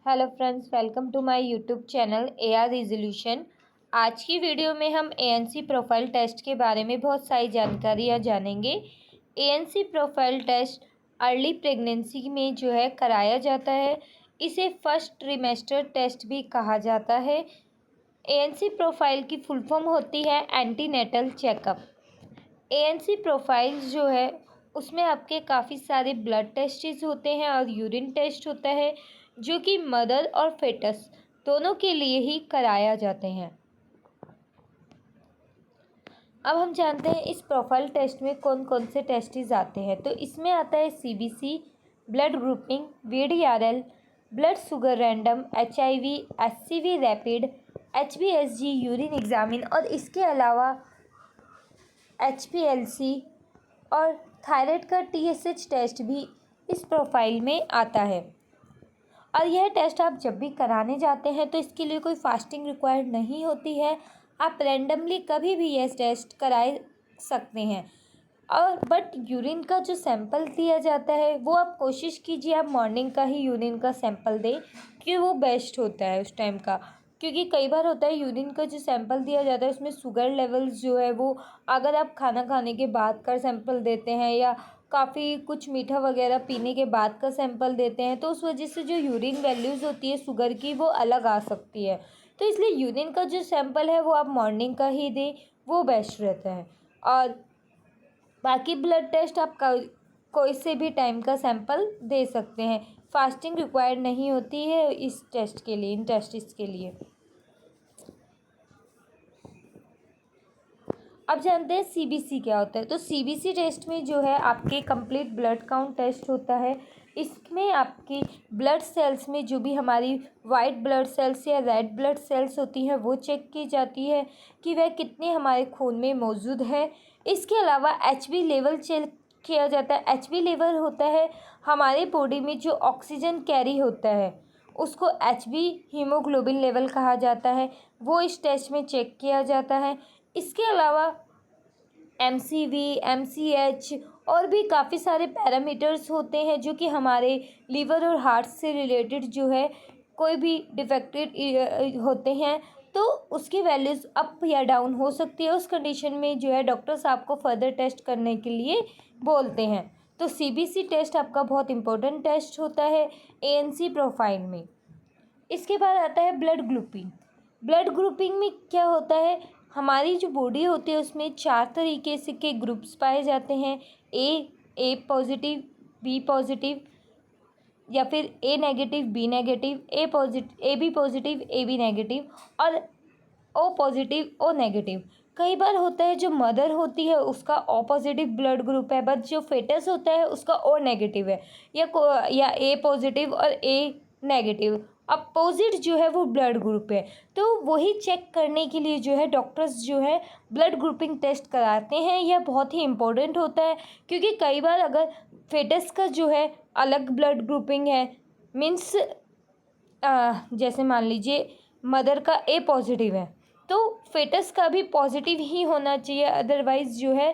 Hello friends, welcome to my YouTube channel AR resolution. आज की video में हम ANC प्रोफाइल टेस्ट के बारे में बहुत सारी जानकारियाँ जानेंगे। ANC profile test early pregnancy में जो है कराया जाता है। इसे फर्स्ट ट्रिमेस्टर टेस्ट भी कहा जाता है। ANC प्रोफाइल की फुल फॉर्म होती है एंटीनेटल चेकअप। ANC प्रोफाइल जो है उसमें आपके काफ़ी सारे ब्लड टेस्ट्स होते हैं और यूरिन टेस्ट होता है, जो कि मदर और फेटस दोनों के लिए ही कराया जाते हैं। अब हम जानते हैं इस प्रोफाइल टेस्ट में कौन कौन से टेस्ट्स आते हैं। तो इसमें आता है CBC, blood grouping, VDRL, blood sugar random, HIV, HCV rapid, HBsG urine examine और इसके अलावा HPLC और थायराइड का TSH टेस्ट भी इस प्रोफाइल में आता है। और यह टेस्ट आप जब भी कराने जाते हैं तो इसके लिए कोई फास्टिंग रिक्वायर्ड नहीं होती है। आप रैंडमली कभी भी यह टेस्ट कराए सकते हैं। और बट यूरिन का जो सैंपल दिया जाता है वो आप कोशिश कीजिए आप मॉर्निंग का ही यूरिन का सैंपल दें, क्योंकि वो बेस्ट होता है उस टाइम का। क्योंकि कई बार होता है यूरिन का जो सैंपल दिया जाता है उसमें शुगर लेवल्स जो है वो, अगर आप खाना खाने के बाद का सैंपल देते हैं या काफ़ी कुछ मीठा वगैरह पीने के बाद का सैंपल देते हैं तो उस वजह से जो यूरिन वैल्यूज़ होती है शुगर की वो अलग आ सकती है। तो इसलिए यूरिन का जो सैंपल है वो आप मॉर्निंग का ही दें, वो बेस्ट रहता है। और बाकी ब्लड टेस्ट आप कोई से भी टाइम का सैंपल दे सकते हैं। फास्टिंग रिक्वायर्ड नहीं होती है इस टेस्ट के लिए, इन टेस्ट्स के लिए। अब जानते हैं CBC क्या होता है। तो CBC टेस्ट में जो है आपके कंप्लीट ब्लड काउंट टेस्ट होता है। इसमें आपकी ब्लड सेल्स में जो भी हमारी वाइट ब्लड सेल्स या रेड ब्लड सेल्स होती हैं वो चेक की जाती है कि वह कितनी हमारे खून में मौजूद है। इसके अलावा HB लेवल चेक किया जाता है। HB लेवल होता है हमारे बॉडी में जो ऑक्सीजन कैरी होता है उसको HB हीमोग्लोबिन लेवल कहा जाता है, वो इस टेस्ट में चेक किया जाता है। इसके अलावा MCV, MCH और भी काफ़ी सारे पैरामीटर्स होते हैं जो कि हमारे लीवर और हार्ट से रिलेटेड जो है कोई भी डिफेक्टेड होते हैं तो उसकी वैल्यूज़ अप या डाउन हो सकती है। उस कंडीशन में जो है डॉक्टर्स आपको फर्दर टेस्ट करने के लिए बोलते हैं। तो CBC टेस्ट आपका बहुत इंपॉर्टेंट टेस्ट होता है ANC प्रोफाइल में। इसके बाद आता है ब्लड ग्रुपिंग। ब्लड ग्रुपिंग में क्या होता है, हमारी जो बॉडी होती है उसमें 4 तरीके से के ग्रुप्स पाए जाते हैं। ए पॉजिटिव, बी पॉजिटिव या फिर A negative, B negative, A B positive, A B negative और O पॉजिटिव, O नेगेटिव। कई बार होता है जो मदर होती है उसका O पॉजिटिव ब्लड ग्रुप है, बट जो फेटस होता है उसका O नेगेटिव है या A पॉजिटिव और A नेगेटिव अपोजिट जो है वो ब्लड ग्रुप है। तो वही चेक करने के लिए जो है डॉक्टर्स जो है ब्लड ग्रुपिंग टेस्ट कराते हैं। यह बहुत ही इम्पोर्टेंट होता है क्योंकि कई बार अगर फेटस का जो है अलग ब्लड ग्रुपिंग है, मीन्स जैसे मान लीजिए मदर का A पॉजिटिव है तो फेटस का भी पॉजिटिव ही होना चाहिए, अदरवाइज़ जो है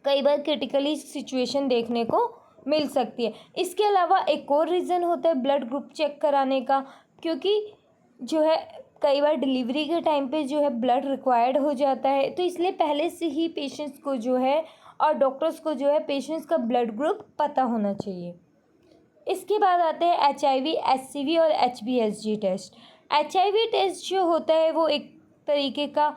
कई बार क्रिटिकली सिचुएशन देखने को मिल सकती है। इसके अलावा एक और रीज़न होता है ब्लड ग्रुप चेक कराने का, क्योंकि जो है कई बार डिलीवरी के टाइम पे जो है ब्लड रिक्वायर्ड हो जाता है, तो इसलिए पहले से ही पेशेंट्स को जो है और डॉक्टर्स को जो है पेशेंट्स का ब्लड ग्रुप पता होना चाहिए। इसके बाद आते हैं HIV, HCV और HBsG टेस्ट। HIV टेस्ट जो होता है वो एक तरीके का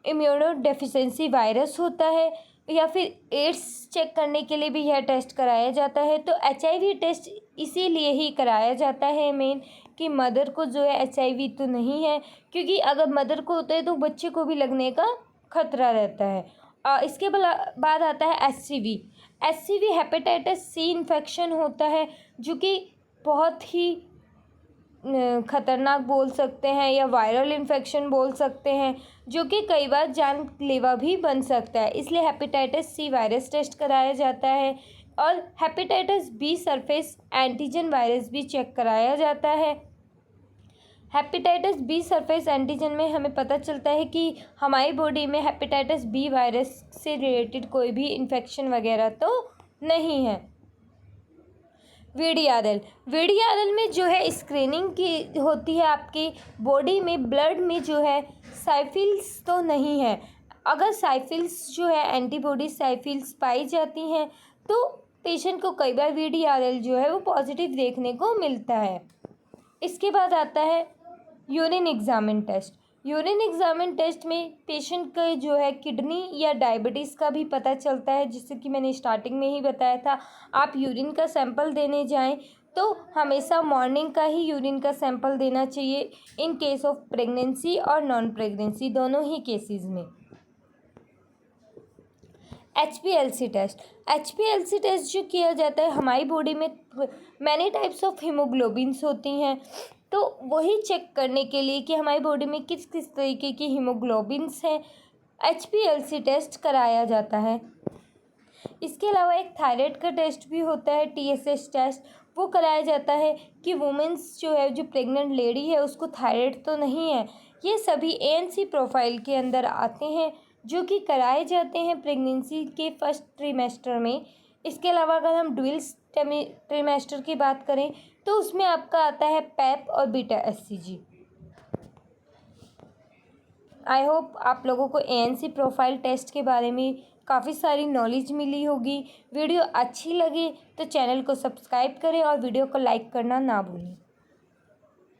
इम्यूनो डेफिशिएंसी वायरस होता है या फिर एड्स चेक करने के लिए भी यह टेस्ट कराया जाता है। तो HIV टेस्ट इसीलिए ही कराया जाता है मेन कि मदर को जो है HIV तो नहीं है, क्योंकि अगर मदर को होता है तो बच्चे को भी लगने का खतरा रहता है। इसके बाद आता है HCV हेपेटाइटिस C इन्फेक्शन होता है जो कि बहुत ही खतरनाक बोल सकते हैं या वायरल इन्फेक्शन बोल सकते हैं जो कि कई बार जानलेवा भी बन सकता है। इसलिए हेपेटाइटिस C वायरस टेस्ट कराया जाता है और hepatitis B surface antigen virus भी चेक कराया जाता है। हेपेटाइटिस B सरफेस एंटीजन में हमें पता चलता है कि हमारी बॉडी में हेपेटाइटिस B वायरस से रिलेटेड कोई भी इन्फेक्शन वगैरह तो नहीं है। वीडीआरएल। वीडीआरएल में जो है स्क्रीनिंग की होती है आपकी बॉडी में, ब्लड में जो है साइफिल्स तो नहीं है। अगर साइफिल्स जो है एंटीबॉडी साइफिल्स पाई जाती हैं तो पेशेंट को कई बार वीडीआरएल जो है वो पॉजिटिव देखने को मिलता है। इसके बाद आता है urine examine test. Urine examine test में पेशेंट का जो है किडनी या डायबिटीज़ का भी पता चलता है, जिससे कि मैंने स्टार्टिंग में ही बताया था। आप यूरिन का सैंपल देने जाएं तो हमेशा मॉर्निंग का ही यूरिन का सैंपल देना चाहिए, इन केस ऑफ प्रेगनेंसी और नॉन प्रेगनेंसी दोनों ही केसेस में। HPLC test. HPLC टेस्ट जो किया जाता है, हमारी बॉडी में मैनी टाइप्स ऑफ हीमोग्लोबिन्स होती हैं, तो वही चेक करने के लिए कि हमारी बॉडी में किस किस तरीके की हीमोग्लोबिन्स हैं, HPLC टेस्ट कराया जाता है। इसके अलावा एक थायराइड का टेस्ट भी होता है, TSH टेस्ट, वो कराया जाता है कि वुमेन्स जो है, जो प्रेग्नेंट लेडी है, उसको थायराइड तो नहीं है। ये सभी ANC प्रोफाइल के अंदर आते हैं जो कि कराए जाते हैं प्रेगनेंसी के फर्स्ट ट्रीमेस्टर में। इसके अलावा अगर हम डुअल्स ट्रीमेस्टर की बात करें तो उसमें आपका आता है पैप और बीटा HCG। आई होप आप लोगों को ANC प्रोफाइल टेस्ट के बारे में काफ़ी सारी नॉलेज मिली होगी। वीडियो अच्छी लगी तो चैनल को सब्सक्राइब करें और वीडियो को लाइक करना ना भूलें।